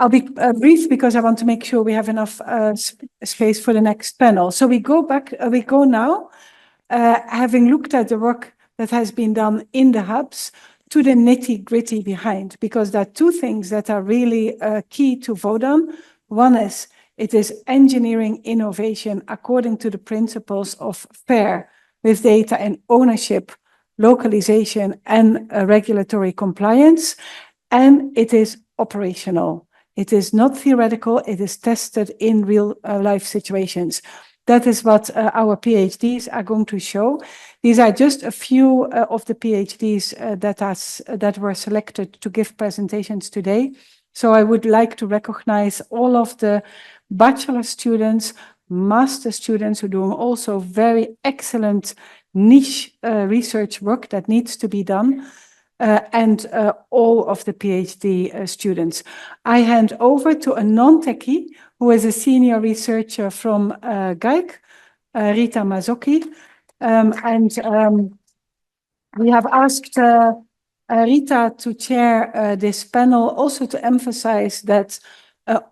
I'll be brief because I want to make sure we have enough space for the next panel. So we go now, having looked at the work that has been done in the hubs, to the nitty-gritty behind, because there are two things that are really key to Vodan. One is, it is engineering innovation according to the principles of FAIR, with data and ownership, localization, and regulatory compliance. And it is operational. It is not theoretical, it is tested in real life situations. That is what our PhDs are going to show. These are just a few of the PhDs that were selected to give presentations today. So I would like to recognize all of the bachelor students, master students who are doing also very excellent niche research work that needs to be done, and all of the PhD students. I hand over to a non-techie who is a senior researcher from GAIC, Rita Mazzocchi. We have asked Rita to chair this panel, also to emphasize that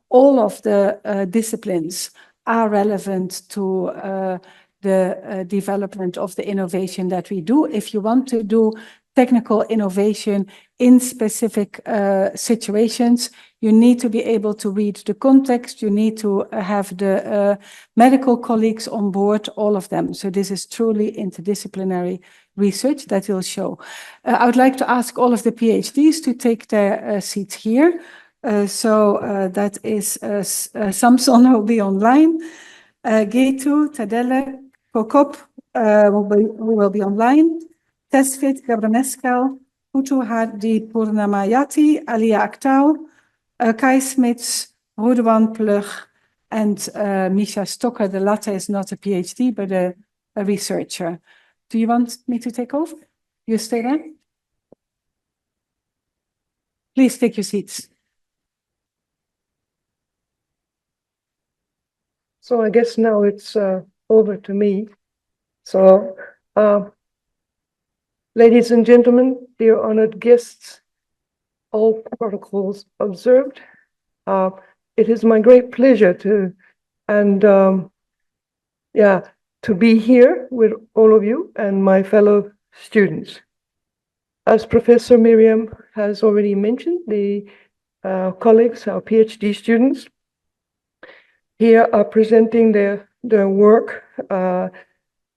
all of the disciplines are relevant to the development of the innovation that we do. If you want to do technical innovation in specific situations, you need to be able to read the context, you need to have the medical colleagues on board, all of them. So this is truly interdisciplinary research that will show. I would like to ask all of the PhDs to take their seats here. That is Samson, who will be online, Getu, Tadele, Kokob, who will be online, Tesfit, Gebremeskel, Putu, Hadi, Purnama, Jati, Aliya, Aktau, Smits, Ruduan, and Misha Stocker. The latter is not a PhD, but a researcher. Do you want me to take over? You stay there? Please take your seats. So I guess now it's over to me. So, ladies and gentlemen, dear honored guests, all protocols observed. It is my great pleasure to be here with all of you and my fellow students. As Professor Miriam has already mentioned, the colleagues, our PhD students, here are presenting their work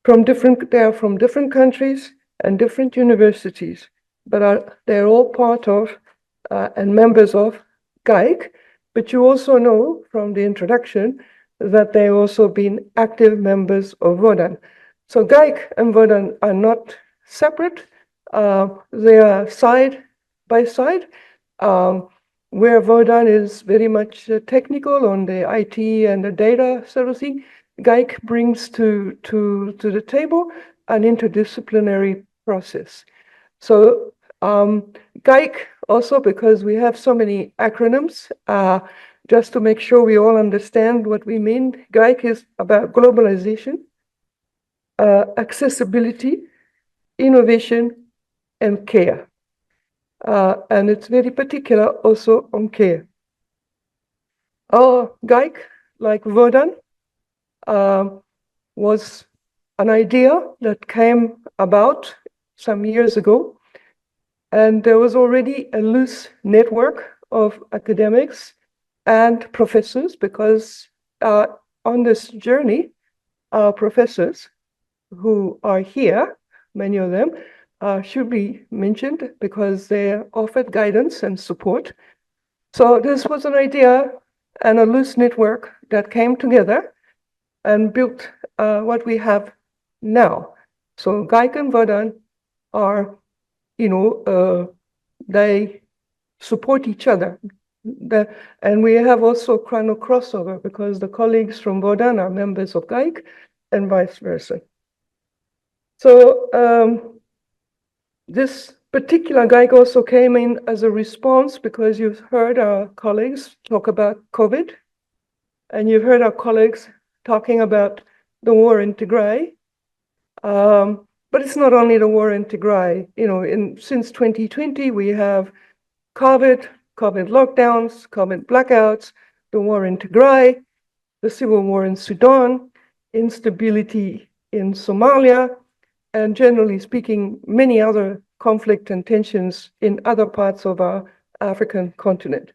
from different countries and different universities, but they're all part of and members of GAIC. But you also know from the introduction that they've also been active members of Vodan. So GAIC and Vodan are not separate. They are side by side. Where Vodan is very much technical on the IT and the data sort of thing, GAIC brings to the table an interdisciplinary process. So GAIC also, because we have so many acronyms, just to make sure we all understand what we mean, GAIC is about globalization, accessibility, innovation, and care. And it's very particular also on care. Our GAIC, like Vodan, was an idea that came about some years ago. And there was already a loose network of academics and professors, because on this journey, our professors who are here, many of them, should be mentioned because they offered guidance and support. So this was an idea and a loose network that came together and built what we have now. So GAIC and Vodan are, they support each other. And we have also crossover because the colleagues from Vodan are members of GAIC and vice versa. So this particular GAIC also came in as a response because you've heard our colleagues talk about COVID, and you've heard our colleagues talking about the war in Tigray. But it's not only the war in Tigray. Since 2020, we have COVID COVID lockdowns, COVID blackouts, the war in Tigray, the civil war in Sudan, instability in Somalia, and generally speaking, many other conflict and tensions in other parts of our African continent.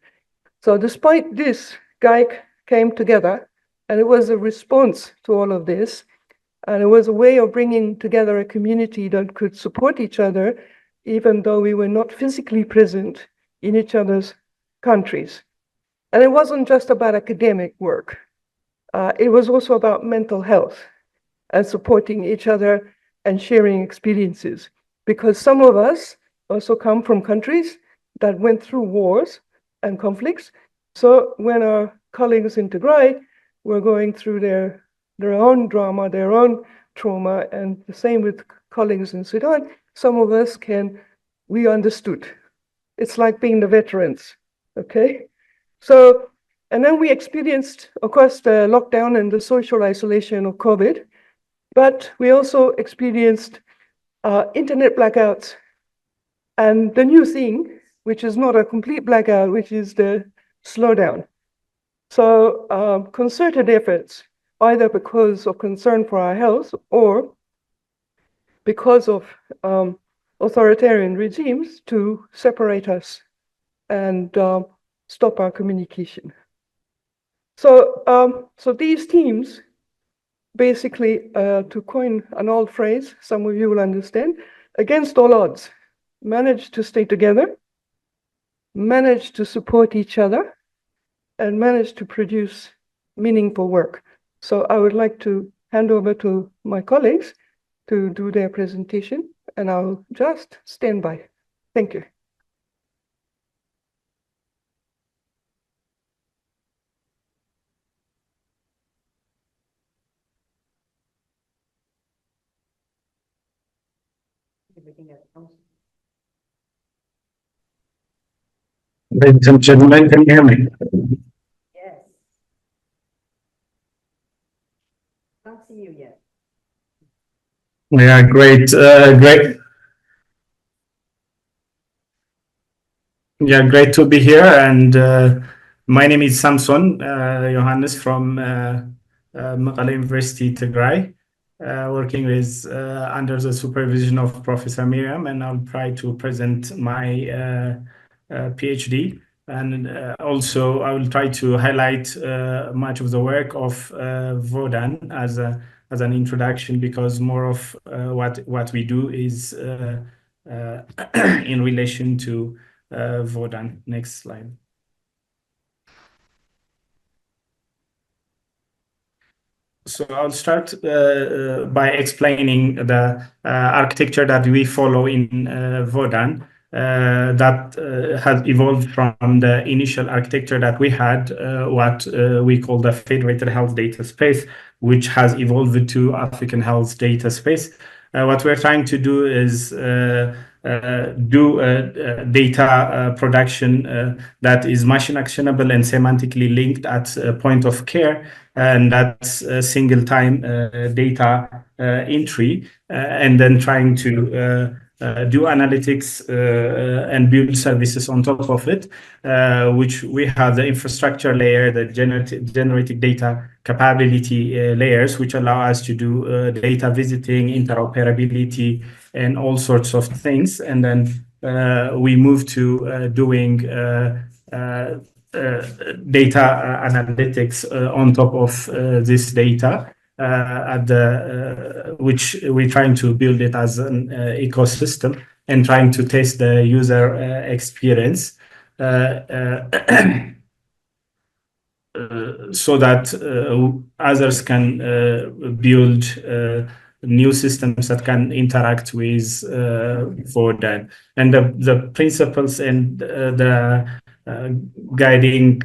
So despite this, GAIC came together, and it was a response to all of this, and it was a way of bringing together a community that could support each other, even though we were not physically present in each other's countries. And it wasn't just about academic work. It was also about mental health and supporting each other and sharing experiences. Because some of us also come from countries that went through wars and conflicts. So when our colleagues in Tigray were going through their own drama, their own trauma, and the same with colleagues in Sudan, some of us we understood. It's like being the veterans, okay? So, and then we experienced, of course, the lockdown and the social isolation of COVID, but we also experienced internet blackouts and the new thing, which is not a complete blackout, which is the slowdown. So concerted efforts, either because of concern for our health or because of authoritarian regimes to separate us and stop our communication. So, so these teams, basically, to coin an old phrase, some of you will understand, against all odds, managed to stay together, managed to support each other, and managed to produce meaningful work. So I would like to hand over to my colleagues to do their presentation, and I'll just stand by. Thank you. Ladies and gentlemen, can you hear me? Yes. Can't see you yet. Yeah, great, great. Yeah, great to be here. And my name is Samson, Yohannes from Mekelle University, Tigray, working with under the supervision of Professor Miriam, and I'll try to present my PhD. And also, I will try to highlight much of the work of Vodan as an introduction, because more of what we do is in relation to Vodan. Next slide. So I'll start by explaining the architecture that we follow in Vodan. That has evolved from the initial architecture that we had, what we call the Federated Health Data Space, which has evolved to African Health Data Space. What we're trying to do is do data production that is machine actionable and semantically linked at a point of care, and that's a single time data entry, and then trying to do analytics and build services on top of it, which we have the infrastructure layer, the generated data capability layers, which allow us to do data visiting, interoperability, and all sorts of things. And then we move to doing data analytics on top of this data. Which we're trying to build it as an ecosystem and trying to test the user experience so that others can build new systems that can interact with Vodan. And the principles and the guiding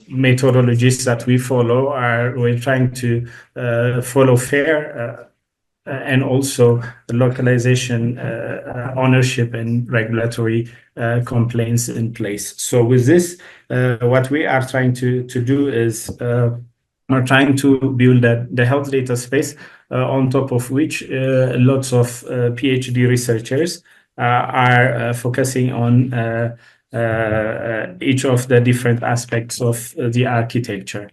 methodologies that we follow we're trying to follow fair and also localization, ownership, and regulatory complaints in place. So with this, what we are trying to do is we're trying to build the health data space on top of which lots of PhD researchers are focusing on each of the different aspects of the architecture.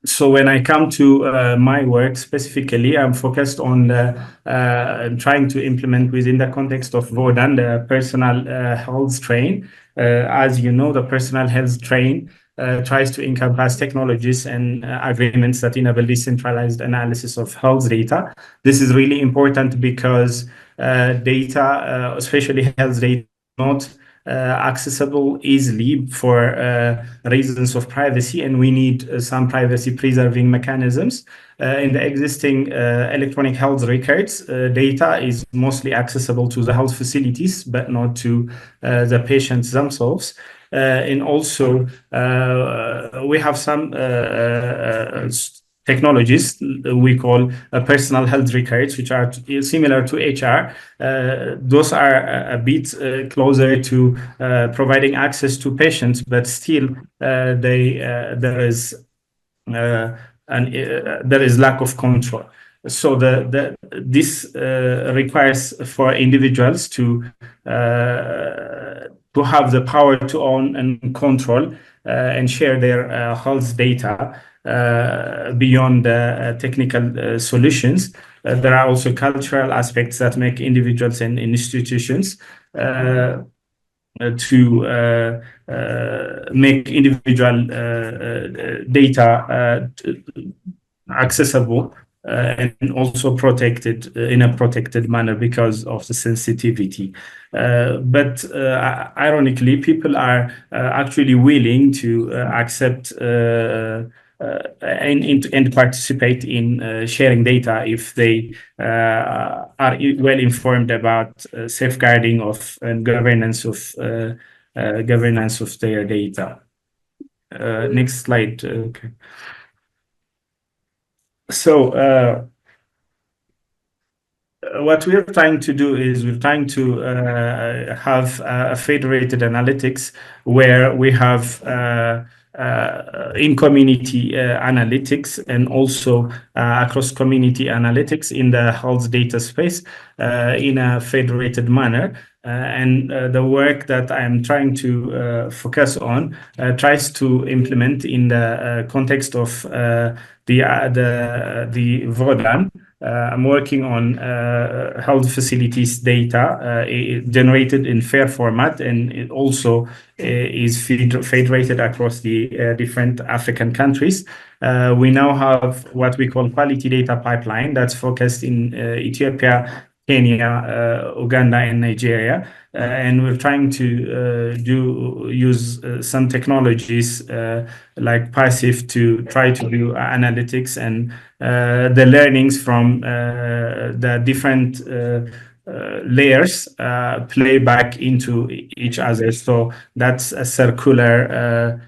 So when I come to my work specifically, I'm focused on trying to implement within the context of Vodan, the personal health train. As you know, the personal health train tries to encompass technologies and agreements that enable decentralized analysis of health data. This is really important because data, especially health data, not accessible easily for reasons of privacy, and we need some privacy preserving mechanisms. In the existing electronic health records, data is mostly accessible to the health facilities, but not to the patients themselves. And also, we have some technologies we call personal health records, which are similar to HR. Those are a bit closer to providing access to patients, but still there is lack of control. So this requires for individuals to have the power to own and control and share their health data beyond the technical solutions. There are also cultural aspects that make individuals and institutions to make individual data accessible and also protected in a protected manner because of the sensitivity. But ironically, people are actually willing to accept and participate in sharing data if they are well informed about safeguarding of and governance of their data. Next slide. Okay. So what we're trying to do is we're trying to have a federated analytics where we have in-community analytics and also across community analytics in the health data space in a federated manner. And the work that I'm trying to focus on tries to implement in the context of the Vodan. I'm working on health facilities data generated in FAIR format, and it also is federated across the different African countries. We now have what we call quality data pipeline that's focused in Ethiopia, Kenya, Uganda, and Nigeria. And we're trying to use some technologies like Passive to try to do analytics and the learnings from the different layers play back into each other. So that's a circular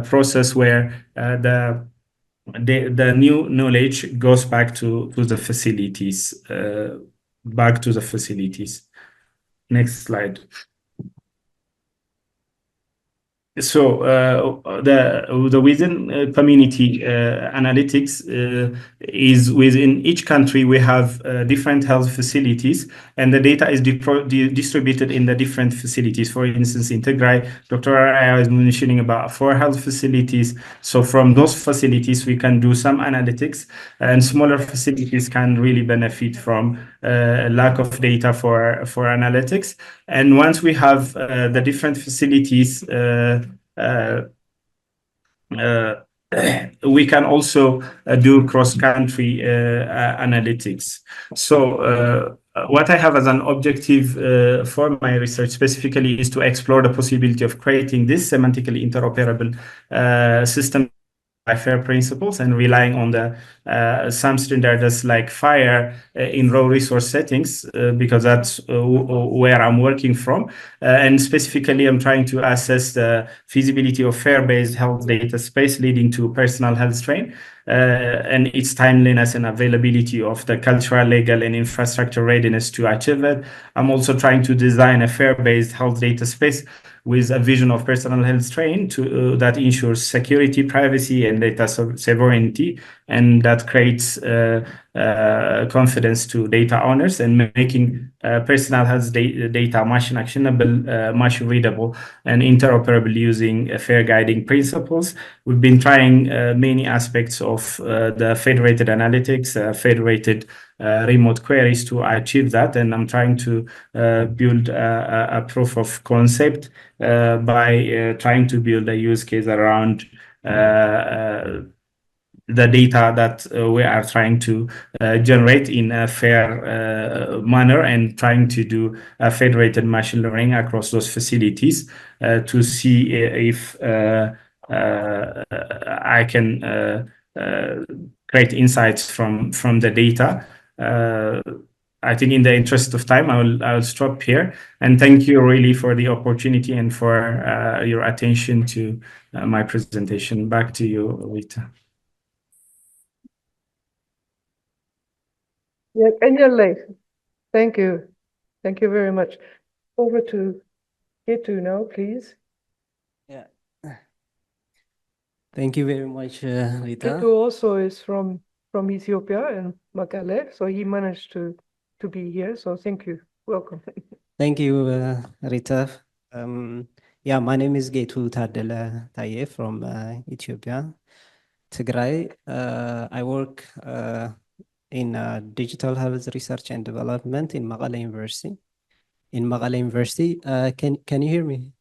process where the new knowledge goes back to the facilities. Next slide. So the within community analytics is within each country we have different health facilities, and the data is distributed in the different facilities. For instance, in Tigray, Dr. Aliya is mentioning about 4 health facilities. So from those facilities we can do some analytics, and smaller facilities can really benefit from lack of data for analytics. And once we have the different facilities, we can also do cross-country analytics. So what I have as an objective for my research specifically is to explore the possibility of creating this semantically interoperable system by FAIR principles and relying on the some standards like FHIR in raw resource settings because that's where I'm working from. And specifically, I'm trying to assess the feasibility of FAIR-based health data space leading to personal health train and its timeliness and availability of the cultural, legal, and infrastructure readiness to achieve it. I'm also trying to design a FAIR-based health data space with a vision of personal health strain that ensures security, privacy, and data sovereignty, and that creates confidence to data owners and making personal health data machine actionable, machine readable, and interoperable using fair guiding principles. We've been trying many aspects of the federated analytics, federated remote queries to achieve that, and I'm trying to build a proof of concept by trying to build a use case around the data that we are trying to generate in a fair manner, and trying to do a federated machine learning across those facilities to see if I can create insights from the data. I think in the interest of time, I will stop here, and thank you really for the opportunity and for your attention to my presentation. Back to you, Rita. Yeah, and you're late. Thank you. Thank you very much. Over to Getu now, please. Yeah. Thank you very much, Rita. Getu also is from Ethiopia and Mekelle, so he managed to be here. So thank you. Welcome. Thank you, Rita. Yeah, my name is Getu Tadele Taye from Ethiopia, Tigray. I work in digital health research and development in Mekelle University. Can you hear me,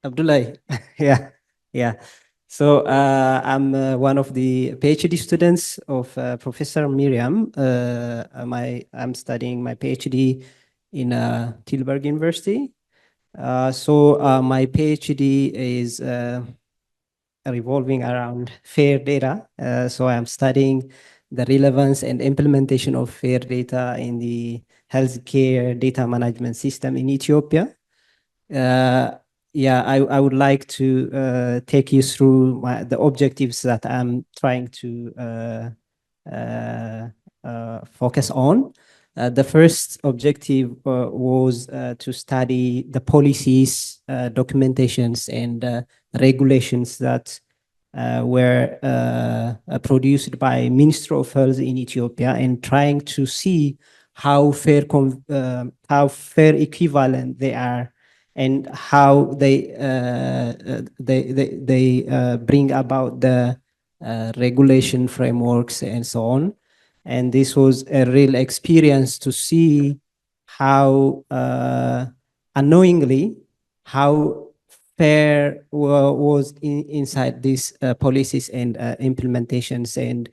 Abdullah? yeah. So I'm one of the PhD students of Professor Miriam. I'm studying my PhD in Tilburg University. So my PhD is revolving around fair data. So I'm studying the relevance and implementation of fair data in the healthcare data management system in Ethiopia. Yeah, I would like to take you through the objectives that I'm trying to focus on. The first objective was to study the policies, documentations, and regulations that were produced by Ministry of Health in Ethiopia, and trying to see how fair equivalent they are, and how they bring about the regulation frameworks and so on. And this was a real experience to see how unknowingly how fair was inside these policies and implementations. And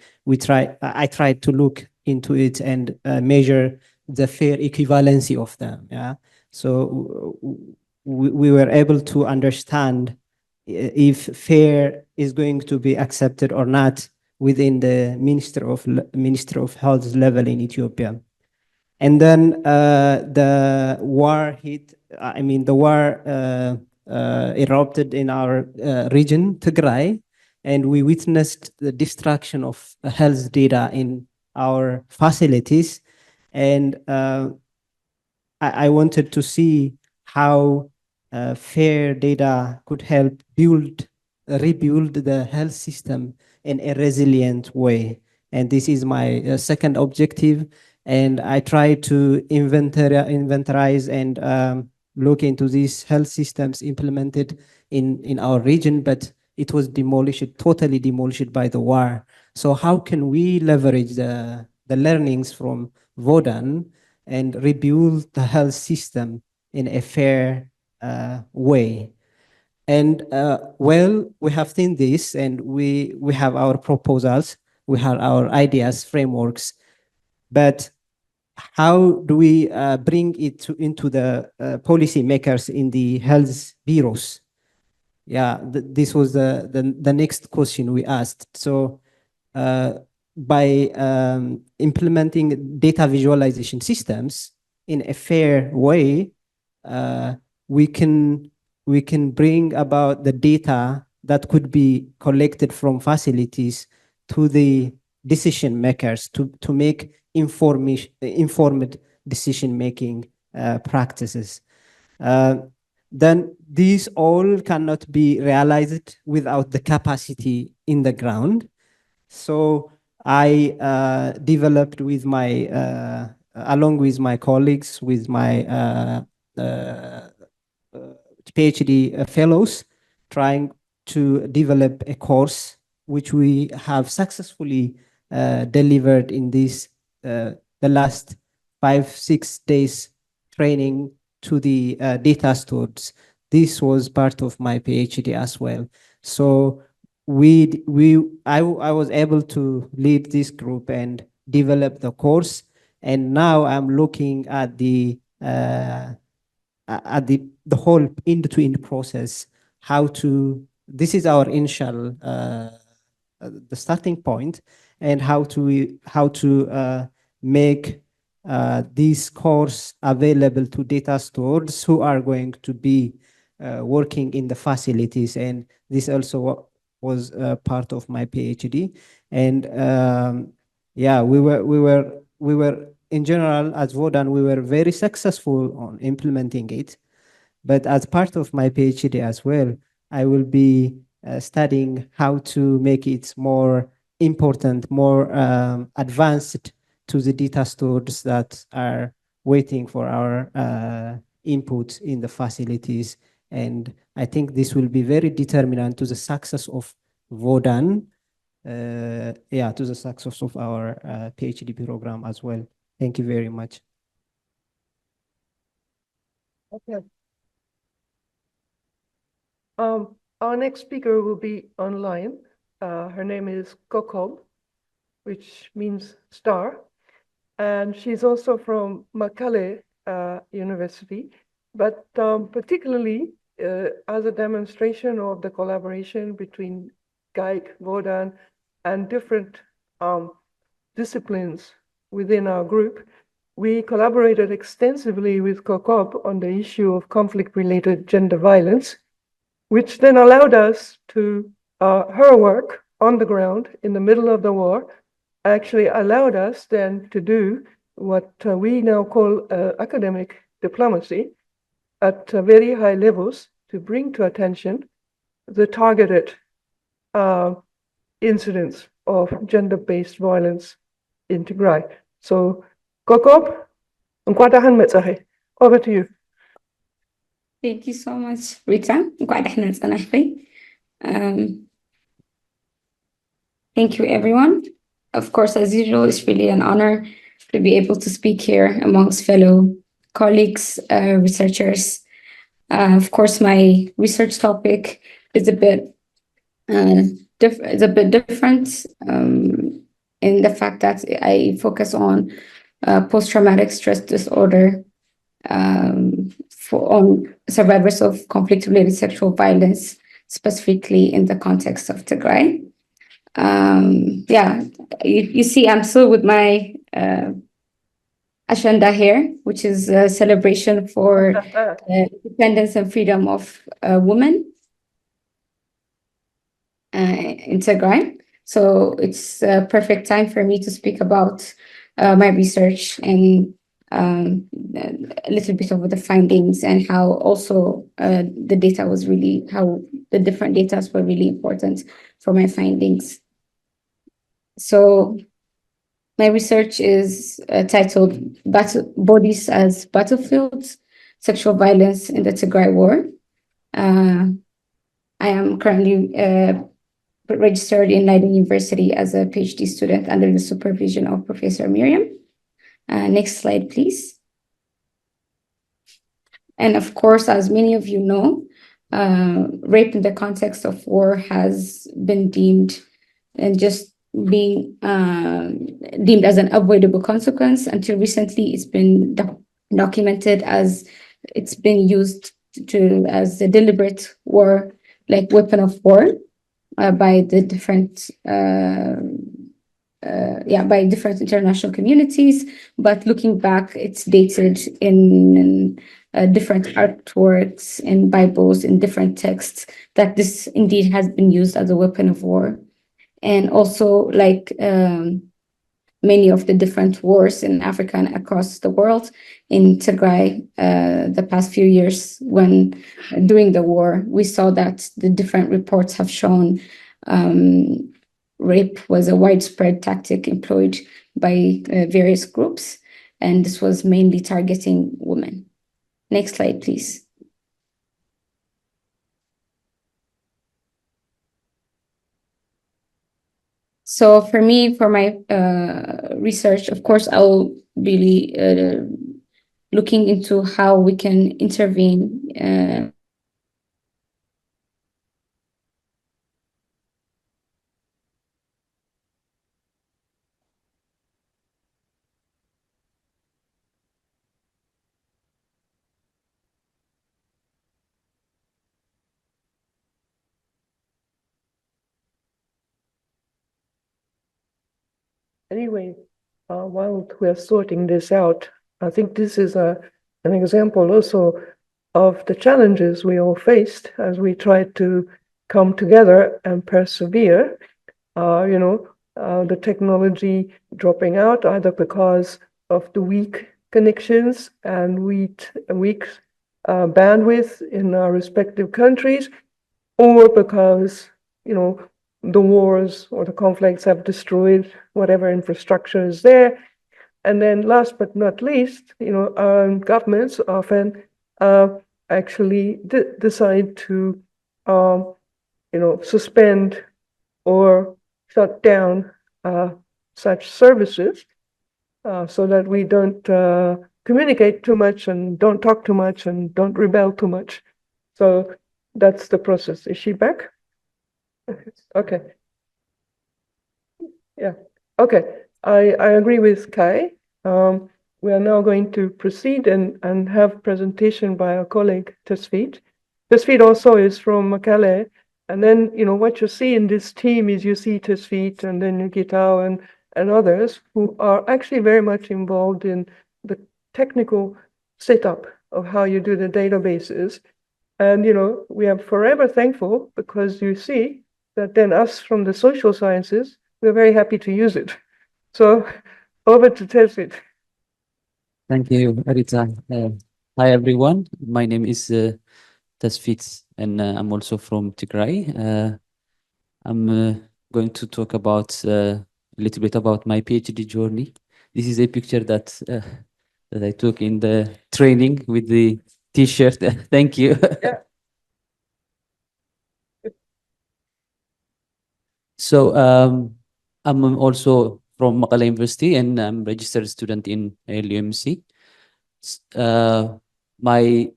I tried to look into it and measure the fair equivalency of them. Yeah. So we were able to understand if fair is going to be accepted or not within the Ministry of Health level in Ethiopia. And then the war hit. I mean, the war erupted in our region, Tigray, and we witnessed the destruction of health data in our facilities. And I wanted to see how fair data could help rebuild the health system in a resilient way. And this is my second objective. And I try to inventorize and look into these health systems implemented in our region, but it was totally demolished by the war. So how can we leverage the learnings from Vodan and rebuild the health system in a fair way? And well, we have seen this, and we have our proposals, we have our ideas, frameworks, but how do we bring it into the policy makers in the health bureaus? Yeah, this was the next question we asked. So by implementing data visualization systems in a fair way, we can bring about the data that could be collected from facilities to the decision makers to make informed decision making practices. then these all cannot be realized without the capacity in the ground. So I developed with my, along with my colleagues, with my PhD fellows, trying to develop a course which we have successfully delivered in this, the last 5-6 days training to the data stores. This was part of my PhD as well. So I was able to lead this group and develop the course. And now I'm looking at the whole end-to-end process, how to, this is our initial, the starting point, and how to make this course available to data stores who are going to be working in the facilities. And this also was part of my PhD. And yeah, we were in general, as Vodan, we were very successful on implementing it. But as part of my PhD as well, I will be studying how to make it more important, more advanced to the data stores that are waiting for our input in the facilities. And I think this will be very determinant to the success of Vodan, yeah, to the success of our PhD program as well. Thank you very much. Okay. Our next speaker will be online. Her name is Kokob, which means star. And she's also from Makale University, but particularly as a demonstration of the collaboration between GAIC, Vodan, and different disciplines within our group. We collaborated extensively with Kokob on the issue of conflict-related gender violence, which then allowed us to, her work on the ground in the middle of the war, actually allowed us then to do what we now call academic diplomacy at very high levels to bring to attention the targeted incidents of gender-based violence in Tigray. So, Kokob, over to you. Thank you so much, Rita. Thank you, everyone. Of course, as usual, it's really an honor to be able to speak here amongst fellow colleagues, researchers. Of course, my research topic is a bit different in the fact that I focus on post-traumatic stress disorder on survivors of conflict-related sexual violence, specifically in the context of Tigray. Yeah, you see, I'm still with my agenda here, which is a celebration for independence and freedom of women in Tigray. So it's a perfect time for me to speak about my research and a little bit over the findings and how also the data was really, how the different data were really important for my findings. So my research is titled Bodies as Battlefields, Sexual Violence in the Tigray War. I am currently registered in Leiden University as a PhD student under the supervision of Professor Miriam. Next slide, please. And of course, as many of you know, rape in the context of war has been deemed and just being deemed as an avoidable consequence. Until recently, it's been documented as it's been used as a deliberate war, like weapon of war, by the different by different international communities. But looking back, it's dated in different artworks, in Bibles, in different texts, that this indeed has been used as a weapon of war. And also, like, many of the different wars in Africa and across the world. In Tigray, the past few years, when during the war, we saw that the different reports have shown rape was a widespread tactic employed by various groups, and this was mainly targeting women. Next slide, please. So for me, for my research, of course, I'll really looking into how we can intervene Anyway, while we're sorting this out, I think this is an example also of the challenges we all faced as we tried to come together and persevere. The technology dropping out either because of the weak connections and weak bandwidth in our respective countries, or because, the wars or the conflicts have destroyed whatever infrastructure is there. And then last but not least, our governments often actually decide to, suspend or shut down such services so that we don't communicate too much and don't talk too much and don't rebel too much. So that's the process. Is she back? Okay. Yeah. Okay. I agree with Kai. We are now going to proceed and have presentation by our colleague Tesfit. Tesfit also is from Makale. And then, what you see in this team is you see Tesfit and then Aktau and others who are actually very much involved in the technical setup of how you do the databases. And, we are forever thankful because you see that then us from the social sciences, we're very happy to use it. So over to Tesfit. Thank you, Rita. Hi, everyone. My name is Tesfit, and I'm also from Tigray. I'm going to talk about a little bit about my PhD journey. This is a picture that I took in the training with the T-shirt. Thank you. Yeah. So I'm also from Makala University, and I'm a registered student in LUMC. My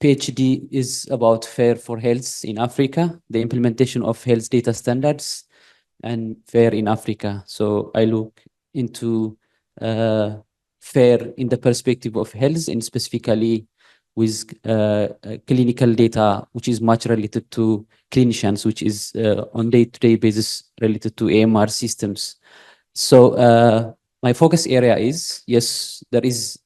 PhD is about FAIR for health in Africa, the implementation of health data standards and FAIR in Africa. So I look into FAIR in the perspective of health, and specifically with clinical data, which is much related to clinicians, which is on day-to-day basis related to AMR systems. So my focus area is, yes, there is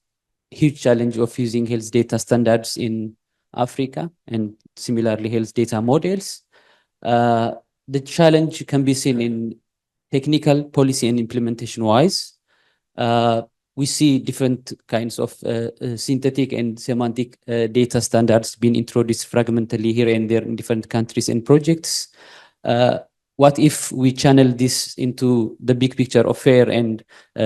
huge challenge of using health data standards in Africa and similarly health data models. The challenge can be seen in technical policy and implementation wise. We see different kinds of synthetic and semantic data standards being introduced fragmentally here and there in different countries and projects. What if we channel this into the big picture of FAIR and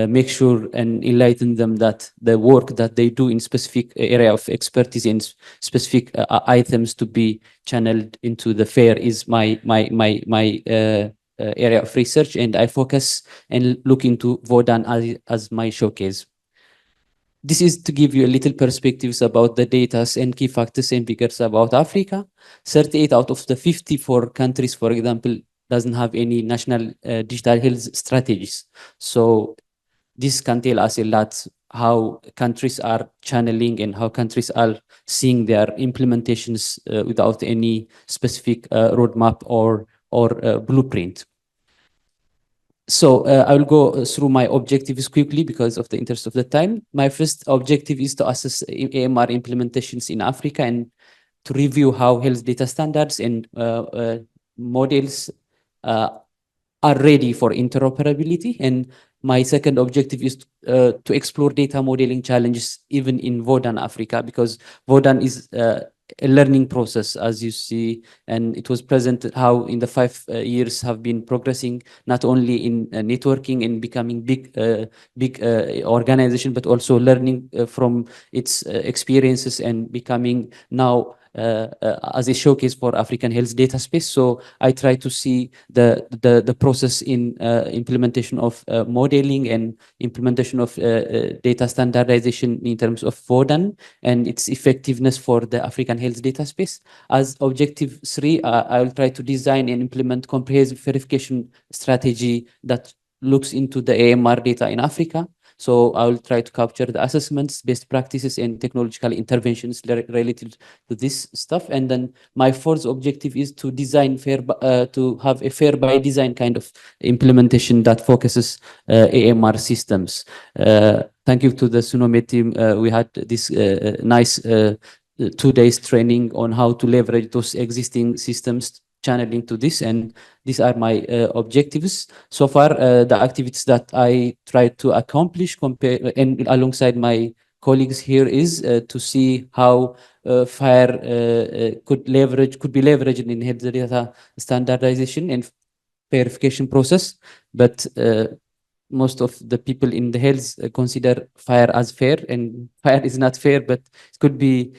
make sure and enlighten them that the work that they do in specific area of expertise in specific items to be channeled into the FAIR is my area of research, and I focus and look into Vodan as my showcase. This is to give you a little perspectives about the data and key factors and figures about Africa. 38 out of the 54 countries, for example, doesn't have any national digital health strategies. So this can tell us a lot how countries are channeling and how countries are seeing their implementations without any specific roadmap or blueprint. So I will go through my objectives quickly because of the interest of the time. My first objective is to assess AMR implementations in Africa and to review how health data standards and models are ready for interoperability, and my second objective is to explore data modeling challenges even in Vodan Africa, because Vodan is a learning process, as you see, and it was present how in the 5 years have been progressing, not only in networking and becoming big organization, but also learning from its experiences and becoming now as a showcase for African health data space. So I try to see the process in implementation of modeling and implementation of data standardization in terms of Vodan and its effectiveness for the African health data space. As objective 3, I will try to design and implement comprehensive verification strategy that looks into the AMR data in Africa. So I will try to capture the assessments, best practices, and technological interventions related to this stuff. And then my fourth objective is to design to have a fair by design kind of implementation that focuses AMR systems. Thank you to the Sunome team. We had this nice 2 days training on how to leverage those existing systems channeling to this, and these are my objectives so far. The activities that I try to accomplish and alongside my colleagues here is to see how FHIR could be leveraged in health data standardization and verification process, but most of the people in the health consider FHIR as fair, and FHIR is not fair, but it could be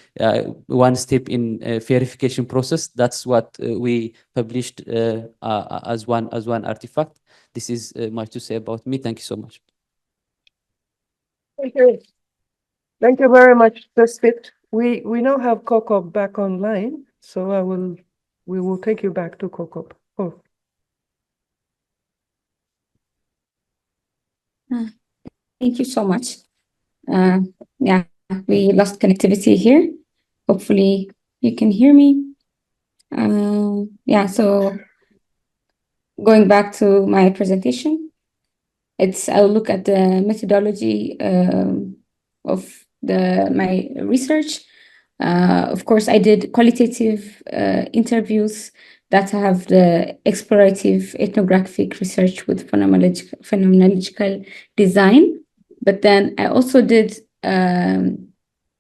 one step in verification process. That's what we published as one artifact. This is much to say about me. Thank you so much. Thank you. Thank you very much, Tesfit. We now have Kokob back online, so we will take you back to Kokob. Oh. Thank you so much. Yeah, we lost connectivity here. Hopefully you can hear me. Yeah, so going back to my presentation, I'll look at the methodology of my research. Of course, I did qualitative interviews that have the explorative ethnographic research with phenomenological design. But then I also did a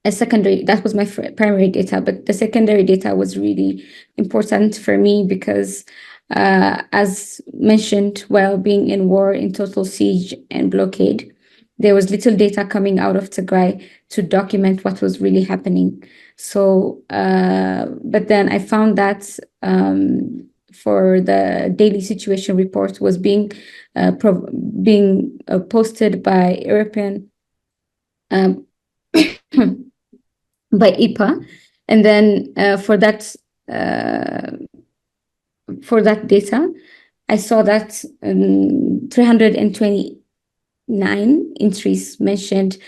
secondary, that was my primary data, but the secondary data was really important for me because as mentioned, while being in war, in total siege and blockade, there was little data coming out of Tigray to document what was really happening. So, but then I found that for the daily situation report was being posted by European, by IPA, and then for that data, I saw that 329 entries mentioned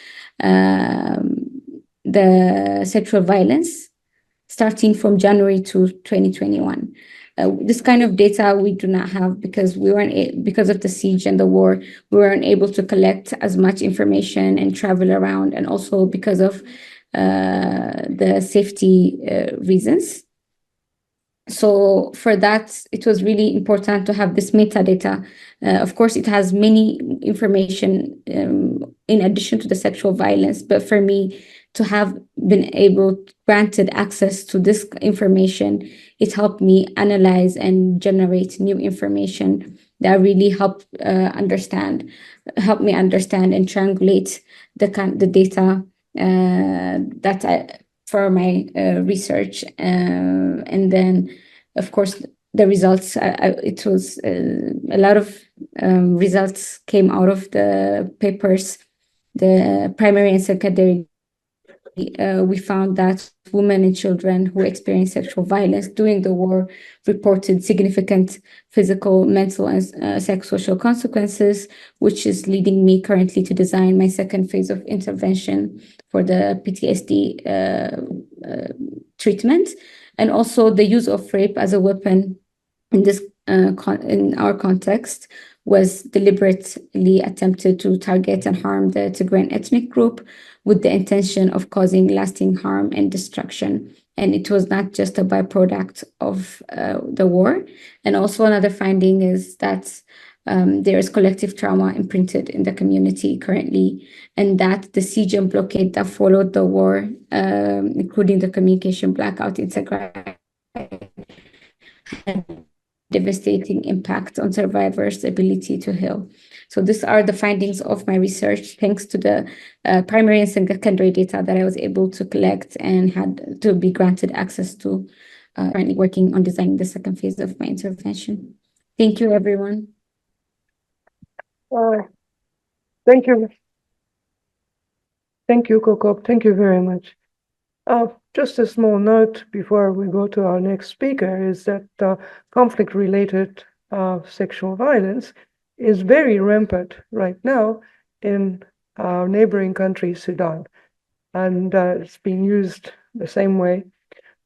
the sexual violence starting from January to 2021. This kind of data we do not have because because of the siege and the war, we weren't able to collect as much information and travel around, and also because of the safety reasons. So for that, it was really important to have this metadata. Of course, it has many information in addition to the sexual violence, but for me to have been granted access to this information, it helped me analyze and generate new information that really helped me understand and triangulate the data for my research, and then, of course, the results. It was a lot of results came out of the papers, the primary and secondary. We found that women and children who experienced sexual violence during the war reported significant physical, mental, and psychosocial consequences, which is leading me currently to design my second phase of intervention for the PTSD treatment, and also the use of rape as a weapon in this in our context was deliberately attempted to target and harm the Tigrayan ethnic group with the intention of causing lasting harm and destruction. And it was not just a byproduct of the war. And also another finding is that there is collective trauma imprinted in the community currently, and that the siege and blockade that followed the war, including the communication blackout in Tigray, had devastating impact on survivors' ability to heal. So these are the findings of my research, thanks to the primary and secondary data that I was able to collect and had to be granted access to. Currently working on designing the second phase of my intervention. Thank you, everyone. Thank you. Thank you, Kokob. Thank you very much. Just a small note before we go to our next speaker is that conflict-related sexual violence is very rampant right now in our neighboring country, Sudan, and it's being used the same way.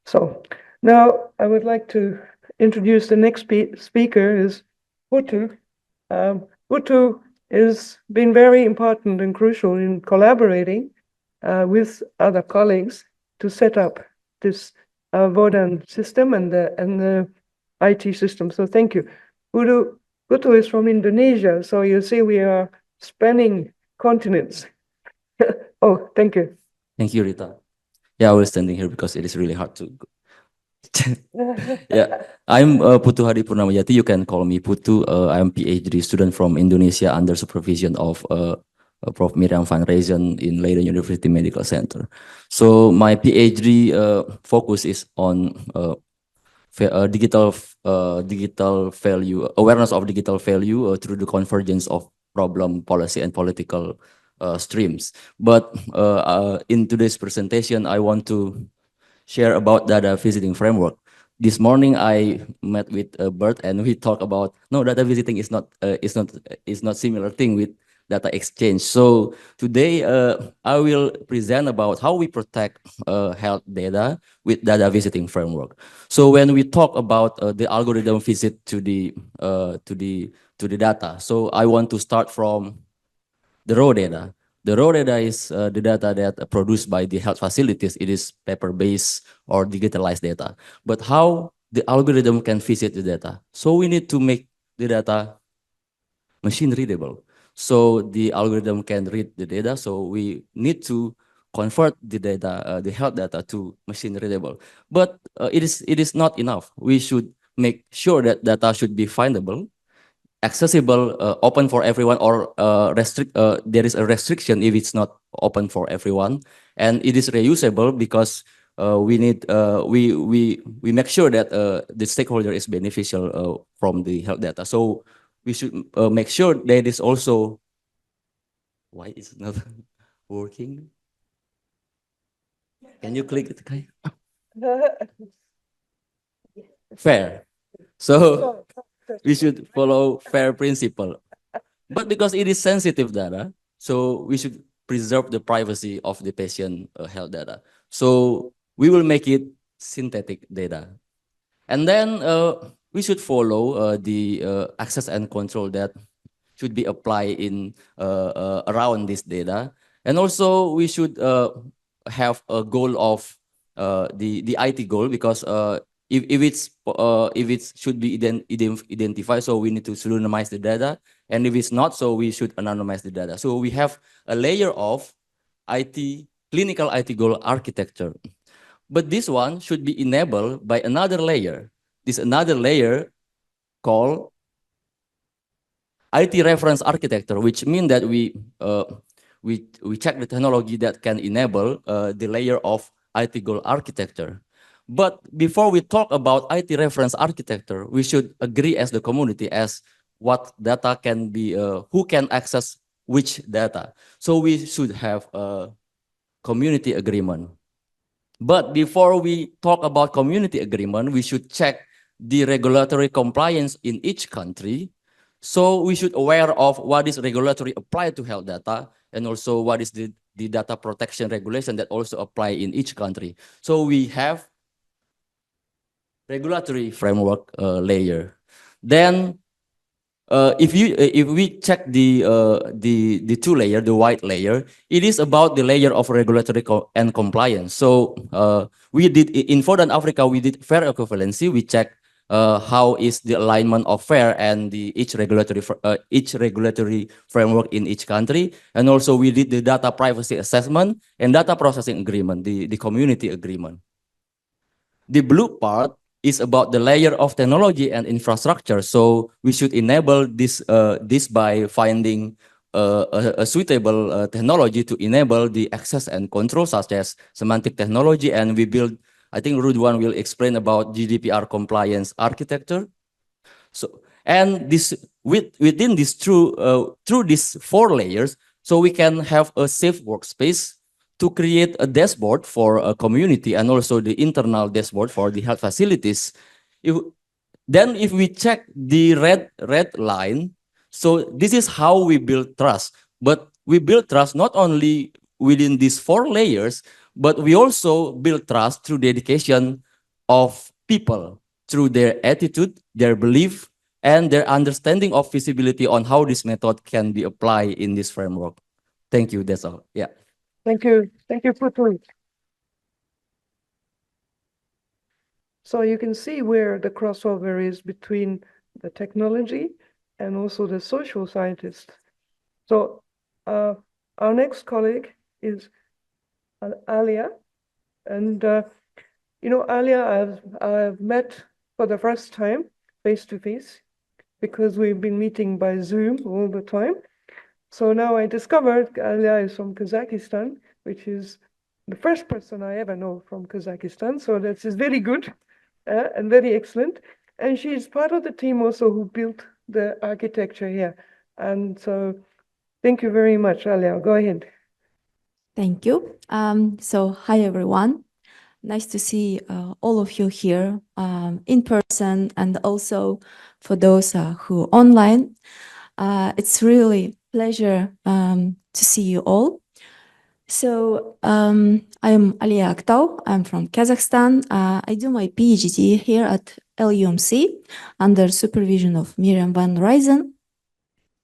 So now I would like to introduce the next speaker is Putu. Putu has been very important and crucial in collaborating with other colleagues to set up this Vodan system and the IT system. So thank you. Putu is from Indonesia, so you see we are spanning continents. Oh, thank you. Thank you, Rita. Yeah, I was standing here because it is really hard to. Yeah, I'm Putu Hadi Purnama Jati. You can call me Putu. I'm PhD student from Indonesia under supervision of Prof. Miriam van Rezen in Leiden University Medical Center. So my PhD focus is on digital value, awareness of digital value through the convergence of problem, policy, and political streams. But in today's presentation, I want to share about data visiting framework. This morning I met with Bert and we talked about data visiting is not similar thing with data exchange. So today I will present about how we protect health data with data visiting framework. So when we talk about the algorithm visit to the data, so I want to start from the raw data. The raw data is the data that produced by the health facilities. It is paper-based or digitalized data. But how the algorithm can visit the data? So we need to make the data machine readable. So the algorithm can read the data. So we need to convert the data, the health data, to machine readable. But it is not enough. We should make sure that data should be findable, accessible, open for everyone, or there is a restriction if it's not open for everyone, and it is reusable because we need we make sure that the stakeholder is beneficial from the health data. So we should make sure that is also. Why is it not working? Can you click it? Fair. So we should follow fair principle. But because it is sensitive data, so we should preserve the privacy of the patient health data. So we will make it synthetic data. And then we should follow the access and control that should be applied in around this data. And also we should have a goal of the IT goal, because if it should be identified, so we need to pseudonymize the data, and if it's not, so we should anonymize the data. So we have a layer of clinical IT goal architecture, but this one should be enabled by another layer. This another layer called IT reference architecture, which means that we check the technology that can enable the layer of IT goal architecture. But before we talk about IT reference architecture, we should agree as the community as what data can be, who can access which data. So we should have a community agreement. But before we talk about community agreement, we should check the regulatory compliance in each country. So we should aware of what is regulatory applied to health data, and also what is the data protection regulation that also apply in each country. So we have regulatory framework layer. Then if we check the two layer, the white layer, it is about the layer of regulatory and compliance. So we did in Vodan Africa, we did fair equivalency. We check how is the alignment of FAIR and each regulatory framework in each country. And also we did the data privacy assessment and data processing agreement, the community agreement. The blue part is about the layer of technology and infrastructure. So we should enable this by finding a suitable technology to enable the access and control, such as semantic technology. And we build, I think Ruduan will explain about GDPR compliance architecture. So, and this within this through these 4 layers, so we can have a safe workspace to create a dashboard for a community and also the internal dashboard for the health facilities. If we check the red line, so this is how we build trust. But we build trust not only within these 4 layers, but we also build trust through dedication of people, through their attitude, their belief, and their understanding of feasibility on how this method can be applied in this framework. Thank you. That's all. Yeah. Thank you. Thank you, Putu. So you can see where the crossover is between the technology and also the social scientists. So our next colleague is Aliya. And, you know, Aliya, I've met for the first time face-to-face because we've been meeting by Zoom all the time. So now I discovered Aliya is from Kazakhstan, which is the first person I ever know from Kazakhstan. So this is very good and very excellent. And she's part of the team also who built the architecture here. And so thank you very much, Aliya. Go ahead. Thank you. So hi, everyone. Nice to see all of you here in person and also for those who are online. It's really pleasure to see you all. So I am Aliya Aktau. I'm from Kazakhstan. I do my PhD here at LUMC under supervision of Miriam van Rysel.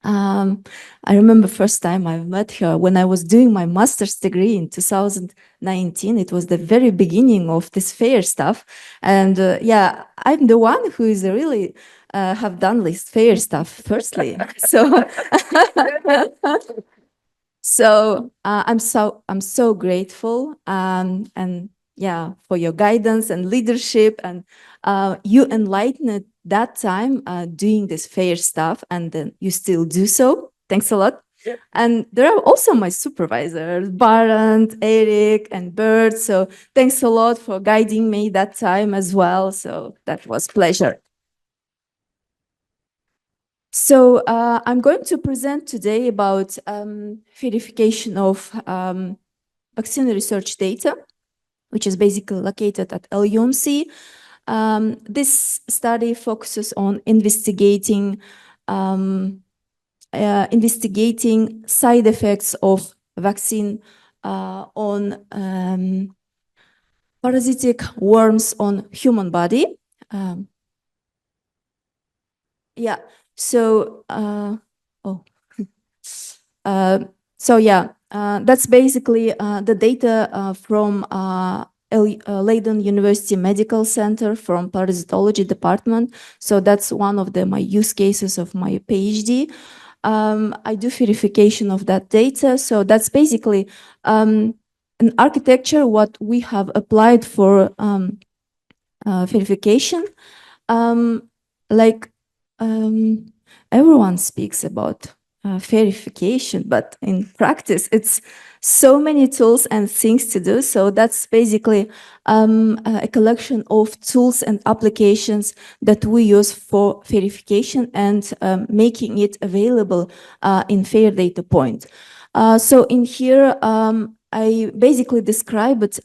I remember first time I met her when I was doing my master's degree in 2019. It was the very beginning of this FAIR stuff. And yeah, I'm the one who is really have done this FAIR stuff firstly. So I'm so grateful and yeah, for your guidance and leadership, and you enlightened that time doing this FAIR stuff, and then you still do so. Thanks a lot. Yep. And there are also my supervisors, Barent, Eric, and Bert. So thanks a lot for guiding me that time as well. So that was pleasure. So I'm going to present today about verification of vaccine research data, which is basically located at LUMC. This study focuses on investigating side effects of vaccine on parasitic worms on human body. Yeah. So, that's basically the data from Leiden University Medical Center from Parasitology Department. So that's one of my use cases of my PhD. I do verification of that data. So that's basically an architecture what we have applied for verification. Everyone speaks about verification, but in practice, it's so many tools and things to do. So that's basically a collection of tools and applications that we use for verification and making it available in FAIR data point. So in here, I basically describe it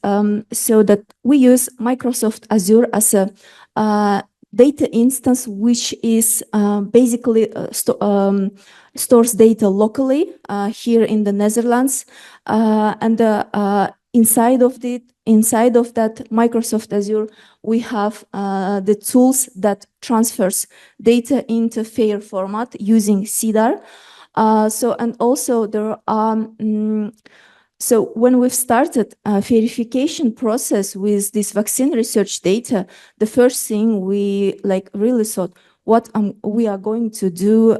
so that we use Microsoft Azure as a data instance, which is basically stores data locally here in the Netherlands, and inside of that Microsoft Azure, we have the tools that transfers data into FAIR format using CDAR. And also there are So when we've started a verification process with this vaccine research data, the first thing we really thought, what we are going to do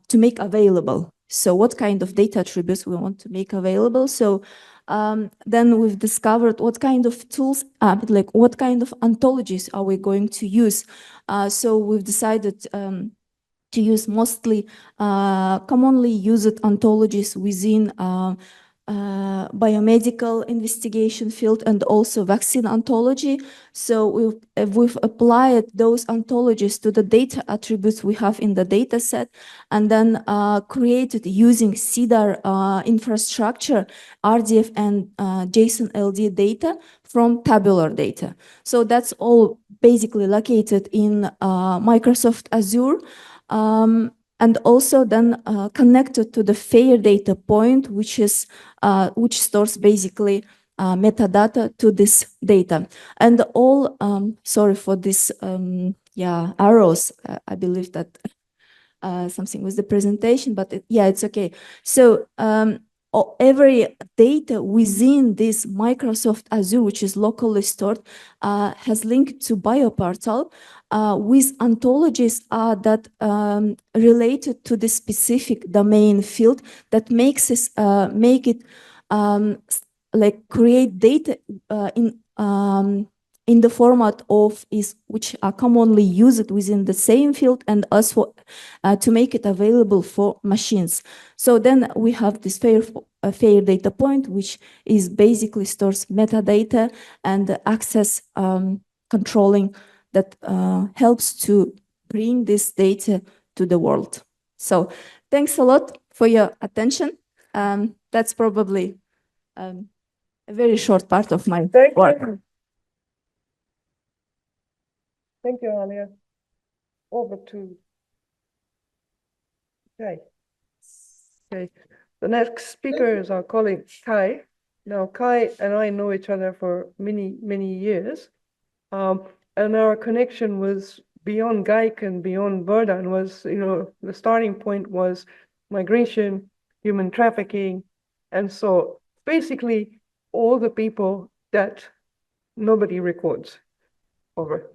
to make available. So what kind of data attributes we want to make available. So then we've discovered what kind of tools, what kind of ontologies are we going to use. So we've decided to use mostly commonly used ontologies within biomedical investigation field and also vaccine ontology. So we've applied those ontologies to the data attributes we have in the data set and then created using CIDR infrastructure, RDF and JSON LD data from tabular data. So that's all basically located in Microsoft Azure. And also then connected to the FAIR data point, which stores basically metadata to this data. And all, sorry for this, arrows. I believe that something with the presentation, but it's okay. So every data within this Microsoft Azure, which is locally stored, has linked to bioportal with ontologies that related to the specific domain field that makes it create data in the format of which are commonly used within the same field and also to make it available for machines. So then we have this FAIR data point, which is basically stores metadata and access controlling that helps to bring this data to the world. So thanks a lot for your attention. That's probably a very short part of my work. Thank you, Aliya. Over to Kai. Okay. The next speaker is our colleague Kai. Now, Kai and I know each other for many, many years. And our connection was beyond GAIC and beyond Verdan was, the starting point was migration, human trafficking. And so basically all the people that nobody records. Over.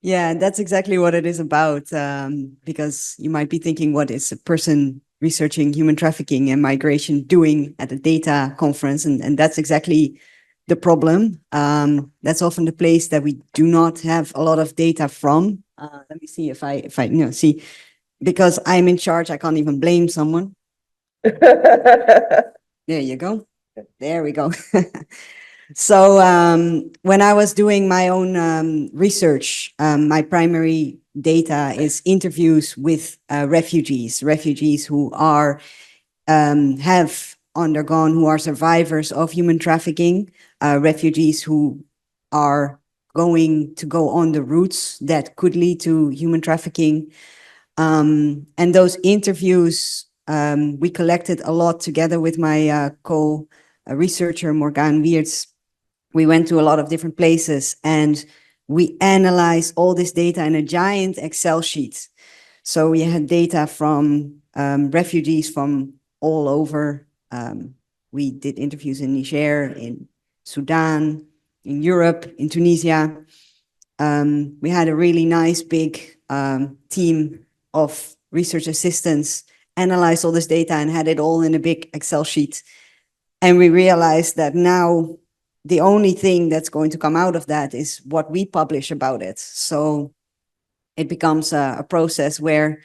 Yeah, that's exactly what it is about, because you might be thinking, what is a person researching human trafficking and migration doing at a data conference? And that's exactly the problem. That's often the place that we do not have a lot of data from. Let me see if I see, because I'm in charge, I can't even blame someone. There you go. There we go. So when I was doing my own research, my primary data is interviews with refugees who are have undergone, who are survivors of human trafficking, refugees who are going to go on the routes that could lead to human trafficking. And those interviews, we collected a lot together with my co-researcher, Morgan Wiertz. We went to a lot of different places and we analyzed all this data in a giant Excel sheet. So we had data from refugees from all over. We did interviews in Niger, in Sudan, in Europe, in Tunisia. We had a really nice big team of research assistants analyze all this data and had it all in a big Excel sheet. And we realized that now the only thing that's going to come out of that is what we publish about it. So it becomes a process where,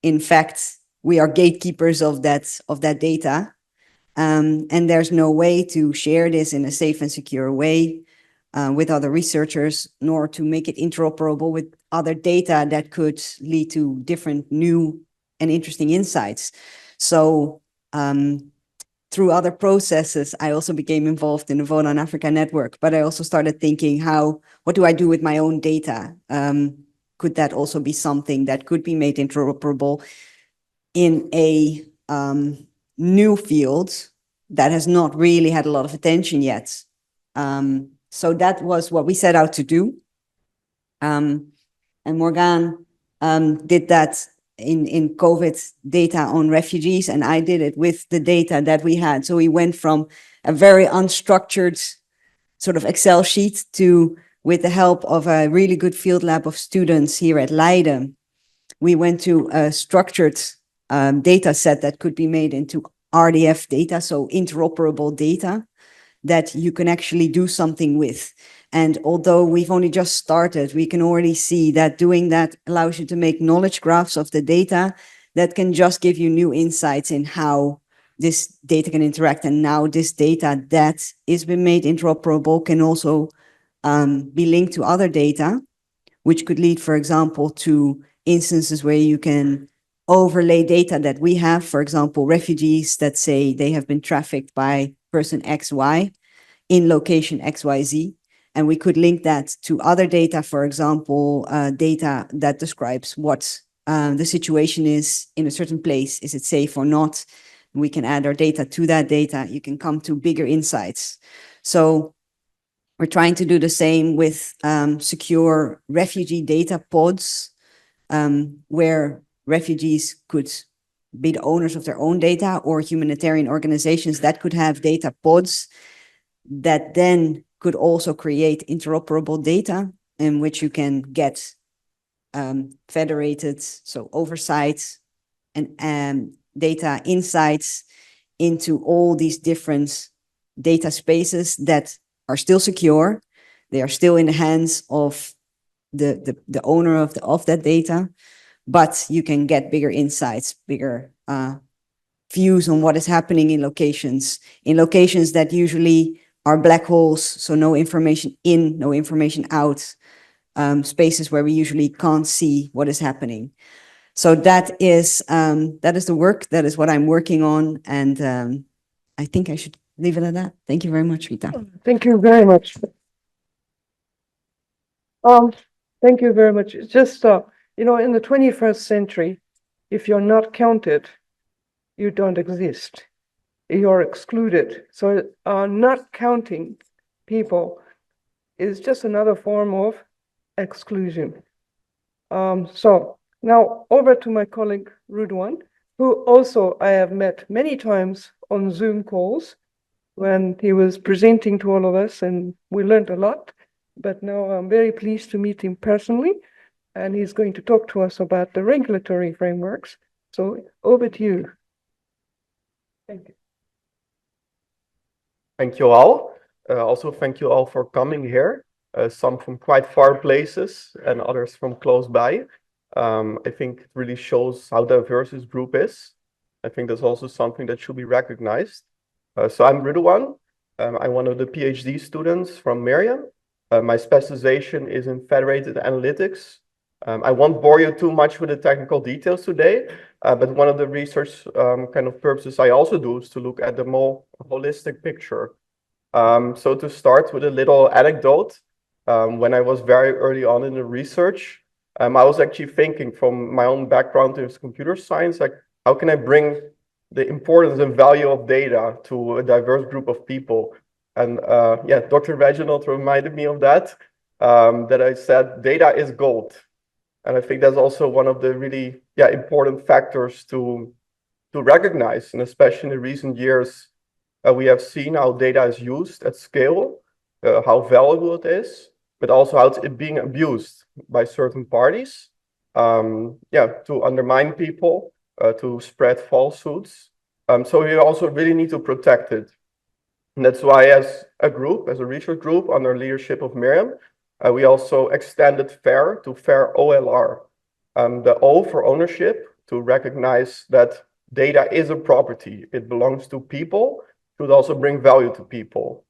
in fact, we are gatekeepers of that data. And there's no way to share this in a safe and secure way with other researchers, nor to make it interoperable with other data that could lead to different new and interesting insights. So through other processes, I also became involved in the Vote on Africa network, but I also started thinking, what do I do with my own data? Could that also be something that could be made interoperable in a new field that has not really had a lot of attention yet? So that was what we set out to do. And Morgan did that in COVID data on refugees, and I did it with the data that we had. So we went from a very unstructured sort of Excel sheet to, with the help of a really good field lab of students here at Leiden, we went to a structured data set that could be made into RDF data, so interoperable data that you can actually do something with. And although we've only just started, we can already see that doing that allows you to make knowledge graphs of the data that can just give you new insights in how this data can interact. And now this data that is been made interoperable can also be linked to other data, which could lead, for example, to instances where you can overlay data that we have, for example, refugees that say they have been trafficked by person XY in location XYZ. And we could link that to other data, for example, data that describes what the situation is in a certain place. Is it safe or not? We can add our data to that data. You can come to bigger insights. So we're trying to do the same with secure refugee data pods, where refugees could be the owners of their own data, or humanitarian organizations that could have data pods that then could also create interoperable data in which you can get federated, so oversight and data insights into all these different data spaces that are still secure. They are still in the hands of the owner of that data, but you can get bigger insights, bigger views on what is happening in locations that usually are black holes, so no information in, no information out, spaces where we usually can't see what is happening. So that is the work, that is what I'm working on, and I think I should leave it at that. Thank you very much, Rita. Thank you very much. Thank you very much. It's just, you know, in the 21st century, if you're not counted, you don't exist. You're excluded. So not counting people is just another form of exclusion. So now over to my colleague Ruduan, who also I have met many times on Zoom calls when he was presenting to all of us, and we learned a lot. But now I'm very pleased to meet him personally, and he's going to talk to us about the regulatory frameworks. So over to you. Thank you. Thank you all. Also, thank you all for coming here. Some from quite far places and others from close by. I think it really shows how diverse this group is. I think that's also something that should be recognized. So I'm Ruduan. I'm one of the PhD students from Miriam. My specialization is in federated analytics. I won't bore you too much with the technical details today, but one of the research kind of purposes I also do is to look at the more holistic picture. So to start with a little anecdote, when I was very early on in the research, I was actually thinking from my own background in computer science, like how can I bring the importance and value of data to a diverse group of people? And yeah, Dr. Reginald reminded me of that, that I said data is gold. And I think that's also one of the really important factors to recognize. And especially in the recent years, we have seen how data is used at scale, how valuable it is, but also how it's being abused by certain parties, to undermine people, to spread falsehoods. So we also really need to protect it. And that's why as a group, as a research group under leadership of Miriam, we also extended FAIR to FAIR OLR. The O for ownership, to recognize that data is a property. It belongs to people, should also bring value to people.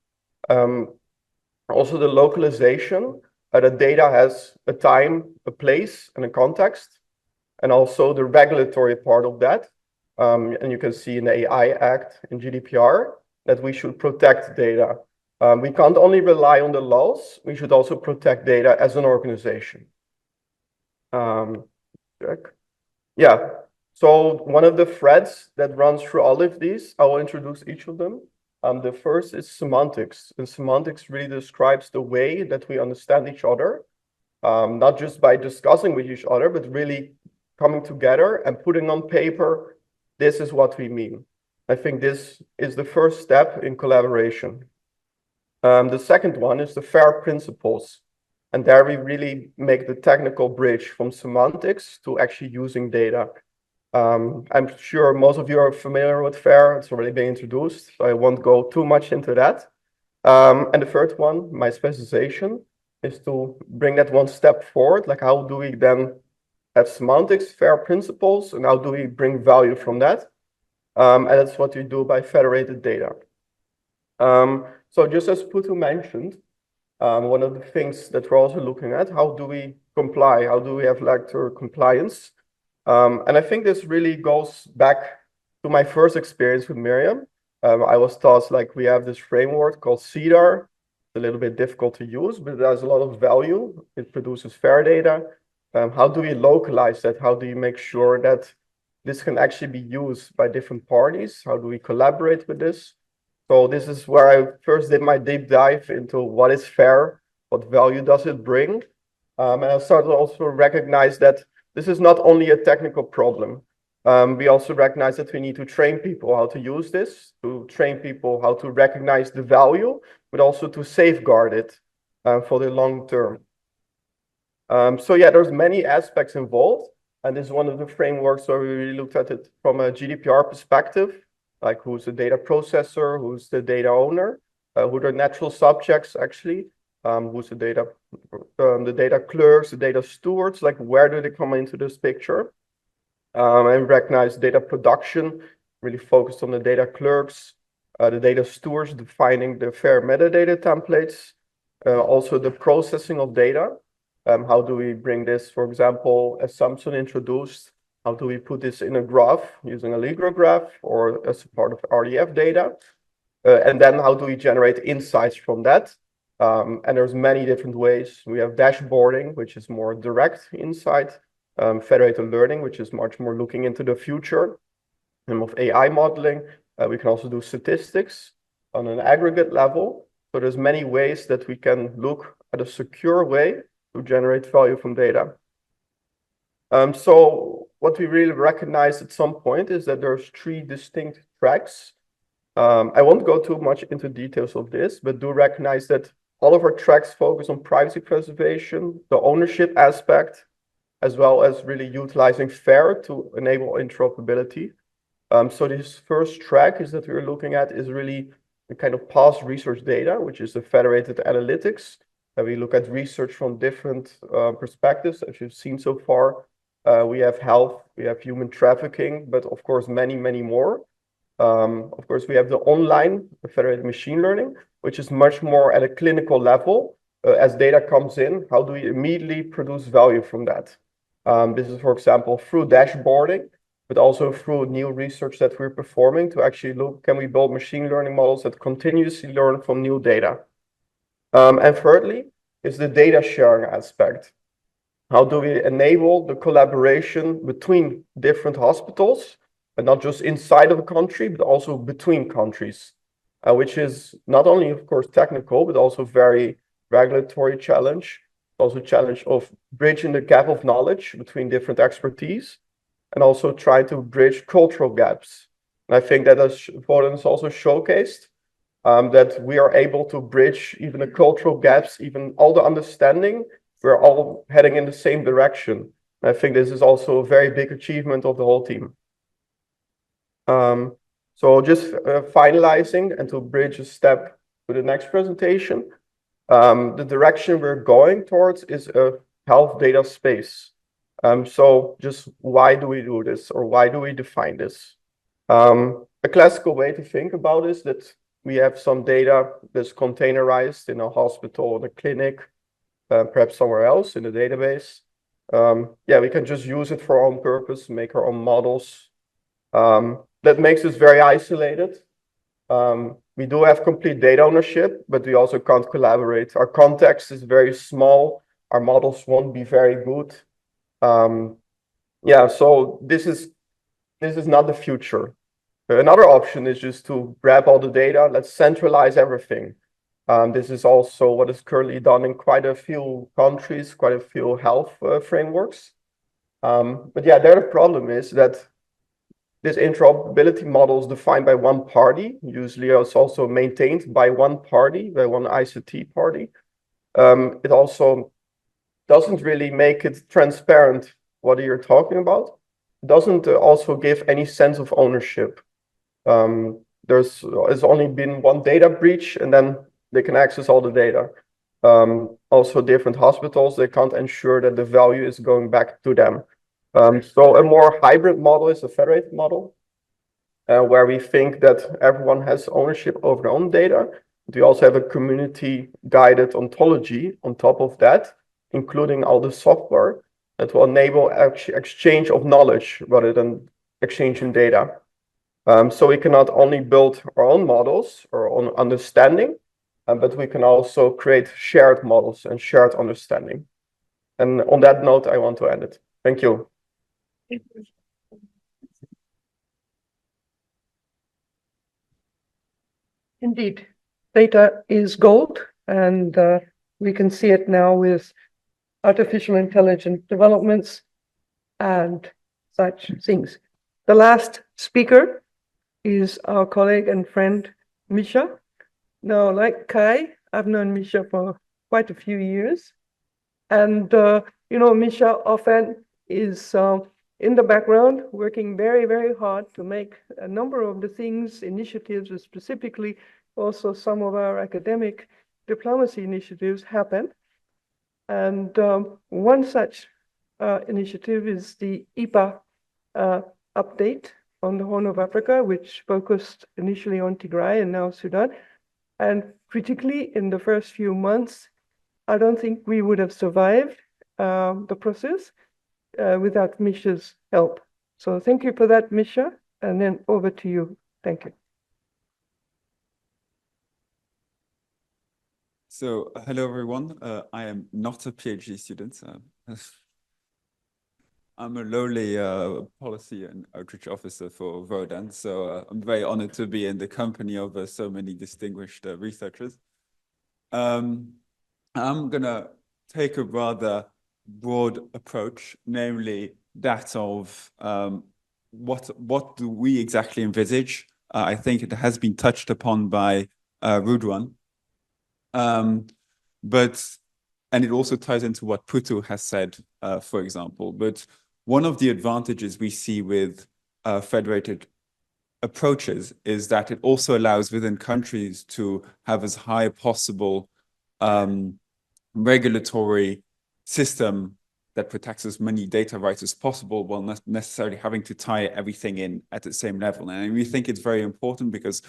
Also the localization, that data has a time, a place, and a context, and also the regulatory part of that. And you can see in the AI Act, in GDPR, that we should protect data. We can't only rely on the laws, we should also protect data as an organization. So one of the threads that runs through all of these, I will introduce each of them. The first is semantics, and semantics really describes the way that we understand each other, not just by discussing with each other, but really coming together and putting on paper, this is what we mean. I think this is the first step in collaboration. The second one is the FAIR principles. And there we really make the technical bridge from semantics to actually using data. I'm sure most of you are familiar with FAIR. It's already been introduced, so I won't go too much into that. And the third one, my specialization, is to bring that one step forward. Like, how do we then have semantics, FAIR principles, and how do we bring value from that? And that's what we do by federated data. So just as Putu mentioned, one of the things that we're also looking at, how do we comply? How do we have lecture compliance? And I think this really goes back to my first experience with Miriam. I was taught, like, we have this framework called CEDAR. It's a little bit difficult to use, but it has a lot of value. It produces FAIR data. How do we localize that? How do you make sure that this can actually be used by different parties? How do we collaborate with this? So this is where I first did my deep dive into what is FAIR, what value does it bring? And I started to also recognize that this is not only a technical problem. We also recognize that we need to train people how to use this, to train people how to recognize the value, but also to safeguard it for the long term. So yeah, there's many aspects involved. And this is one of the frameworks where we really looked at it from a GDPR perspective, like who's the data processor, who's the data owner, who are natural subjects actually, who's the data clerks, the data stewards, like where do they come into this picture? And recognize data production, really focused on the data clerks, the data stewards, defining the FAIR metadata templates, also the processing of data. How do we bring this, for example, as Samson introduced, how do we put this in a graph using a Allegro graph or as a part of RDF data? And then how do we generate insights from that? And there's many different ways. We have dashboarding, which is more direct insight, federated learning, which is much more looking into the future, and of AI modeling. We can also do statistics on an aggregate level. So there's many ways that we can look at a secure way to generate value from data. So what we really recognize at some point is that there's 3 distinct tracks. I won't go too much into details of this, but do recognize that all of our tracks focus on privacy preservation, the ownership aspect, as well as really utilizing FAIR to enable interoperability. So this first track is that we're looking at is really the kind of past research data, which is the federated analytics. We look at research from different perspectives, as you've seen so far. We have health, we have human trafficking, but of course, many, many more. Of course, we have the online federated machine learning, which is much more at a clinical level. As data comes in, how do we immediately produce value from that? This is, for example, through dashboarding, but also through new research that we're performing to actually look, can we build machine learning models that continuously learn from new data? And thirdly, is the data sharing aspect. How do we enable the collaboration between different hospitals, and not just inside of a country, but also between countries, which is not only, of course, technical, but also very regulatory challenge, also challenge of bridging the gap of knowledge between different expertise, and also try to bridge cultural gaps. And I think that as Vodan is also showcased, that we are able to bridge even the cultural gaps, even all the understanding, we're all heading in the same direction. And I think this is also a very big achievement of the whole team. So just finalizing and to bridge a step to the next presentation, the direction we're going towards is a health data space. So just why do we do this, or why do we define this? A classical way to think about is that we have some data that's containerized in a hospital, in a clinic, perhaps somewhere else in the database. Yeah, we can just use it for our own purpose, make our own models. That makes us very isolated. We do have complete data ownership, but we also can't collaborate. Our context is very small. Our models won't be very good. Yeah, so this is not the future. Another option is just to grab all the data. Let's centralize everything. This is also what is currently done in quite a few countries, quite a few health frameworks. But yeah, there the problem is that this interoperability model is defined by one party. Usually it's also maintained by one party, by one ICT party. It also doesn't really make it transparent what you're talking about. It doesn't also give any sense of ownership. There's only been one data breach, and then they can access all the data. Also different hospitals, they can't ensure that the value is going back to them. So a more hybrid model is a federated model, where we think that everyone has ownership over their own data. We also have a community-guided ontology on top of that, including all the software that will enable exchange of knowledge rather than exchanging data. So we can not only build our own models or own understanding, but we can also create shared models and shared understanding. And on that note, I want to end it. Thank you. Indeed, data is gold, and we can see it now with artificial intelligence developments and such things. The last speaker is our colleague and friend, Misha. Now, like Kai, I've known Misha for quite a few years. And, Misha often is in the background, working very, very hard to make a number of the things, initiatives, and specifically also some of our academic diplomacy initiatives happen. And one such initiative is the IPA update on the Horn of Africa, which focused initially on Tigray and now Sudan. And critically, in the first few months, I don't think we would have survived the process without Misha's help. So thank you for that, Misha, and then over to you. Thank you. So, hello everyone. I am not a PhD student. I'm a lowly policy and outreach officer for Vodan, so I'm very honored to be in the company of so many distinguished researchers. I'm gonna take a rather broad approach, namely that of what do we exactly envisage? I think it has been touched upon by Ruduan, and it also ties into what Putu has said, for example. But one of the advantages we see with federated approaches is that it also allows within countries to have as high possible regulatory system that protects as many data rights as possible while not necessarily having to tie everything in at the same level. And we think it's very important because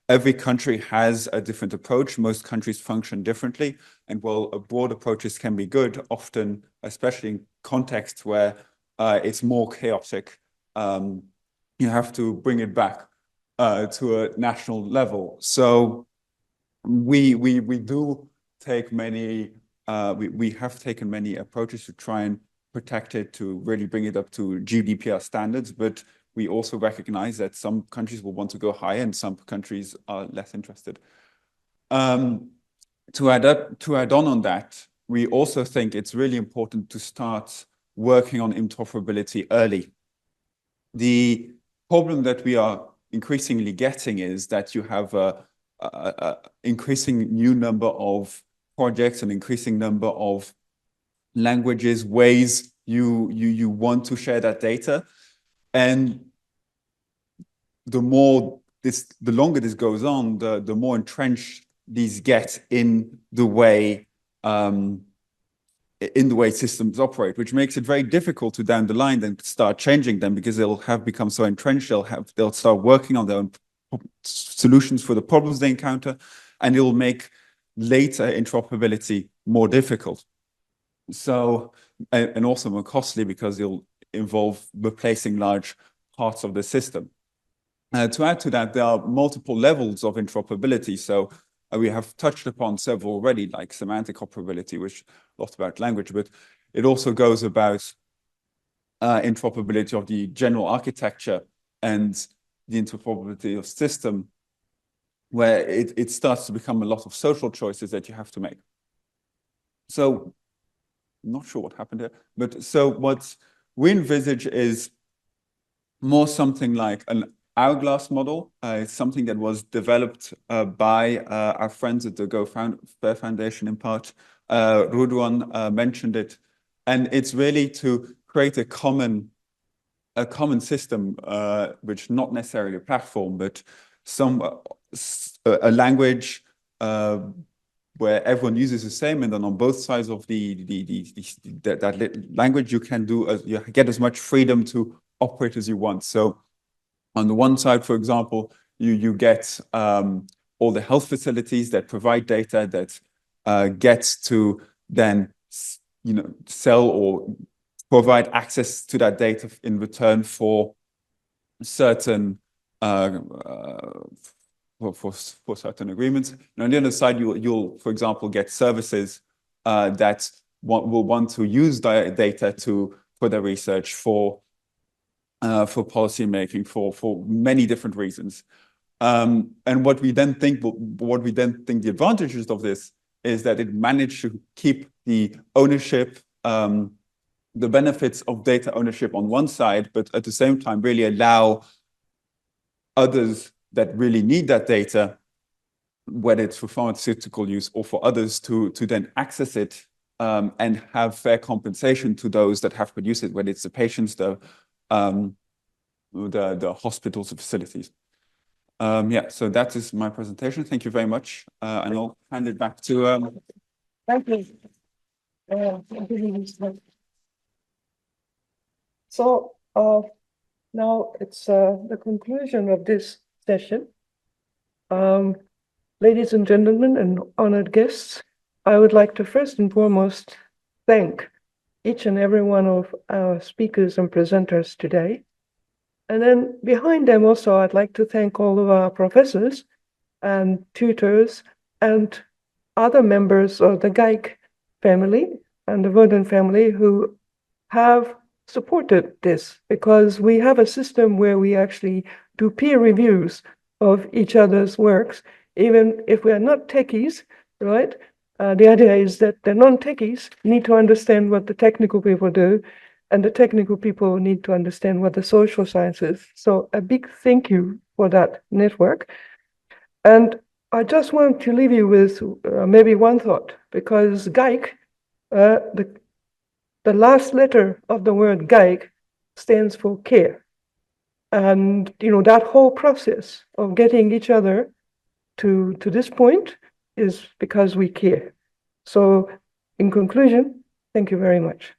every country has a different approach. Most countries function differently. And while a broad approaches can be good, often, especially in contexts where it's more chaotic, you have to bring it back to a national level. So we do take many, we have taken many approaches to try and protect it, to really bring it up to GDPR standards, but we also recognize that some countries will want to go higher and some countries are less interested. To add on that, we also think it's really important to start working on interoperability early. The problem that we are increasingly getting is that you have a increasing new number of projects, an increasing number of languages, ways you want to share that data. And the longer this goes on, the more entrenched these get in the way systems operate, which makes it very difficult to down the line then start changing them because they'll have become so entrenched. They'll start working on their own solutions for the problems they encounter, and it will make later interoperability more difficult. So, and also more costly because it'll involve replacing large parts of the system. To add to that, there are multiple levels of interoperability. So we have touched upon several already, like semantic operability, which is a lot about language, but it also goes about interoperability of the general architecture and the interoperability of system, where it starts to become a lot of social choices that you have to make. So, I'm not sure what happened here, but so we envisage is more something like an hourglass model. It's something that was developed by our friends at the Go Fair Foundation in part. Ruduan mentioned it. And it's really to create a common system, which not necessarily a platform, but a language where everyone uses the same, and then on both sides of that language, you can you get as much freedom to operate as you want. So on the one side, for example, you get all the health facilities that provide data that gets to then sell or provide access to that data in return for certain for certain agreements. And on the other side, you'll for example get services that will want to use data for their research, for policy making, for many different reasons. And what we then think the advantages of this is that it managed to keep the ownership, the benefits of data ownership on one side, but at the same time really allow others that really need that data, whether it's for pharmaceutical use or for others, to then access it and have fair compensation to those that have produced it, whether it's the patients, the hospitals, the facilities. Yeah, so that is my presentation. Thank you very much. And I'll hand it back to... Thank you. So now it's the conclusion of this session. Ladies and gentlemen and honored guests, I would like to first and foremost thank each and every one of our speakers and presenters today. And then behind them also, I'd like to thank all of our professors and tutors and other members of the GAIC family and the Verdun family who have supported this, because we have a system where we actually do peer reviews of each other's works, even if we are not techies, right? The idea is that the non-techies need to understand what the technical people do, and the technical people need to understand what the social sciences. So a big thank you for that network. And I just want to leave you with maybe one thought, because GAIC, the last letter of the word GAIC stands for care. And that whole process of getting each other to this point is because we care. So in conclusion, thank you very much.